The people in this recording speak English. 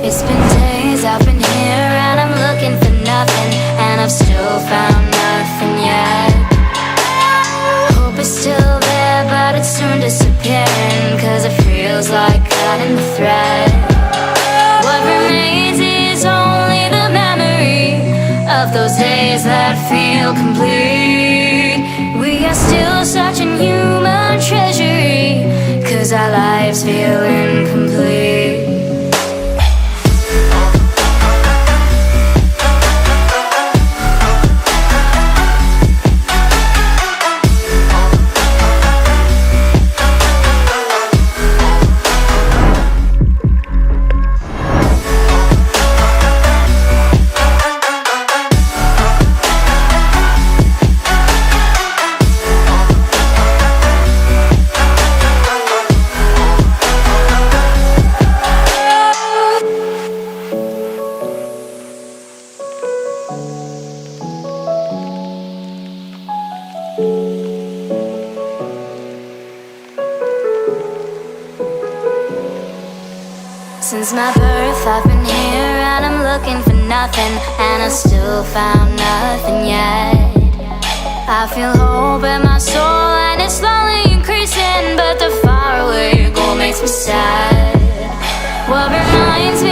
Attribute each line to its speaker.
Speaker 1: It's been days I've been here and I'm looking for nothing, and I've still found nothing yet. Hope is still there, but it's soon disappearing, cause it feels like cutting the thread. What remains is only the memory of those days that feel complete. We are still searching human treasury, cause our lives feel incomplete. Since my birth I've been here and I'm looking for nothing, and I still found nothing yet. I feel hope in my soul and it's slowly increasing, but the faraway goal makes me sad. What reminds me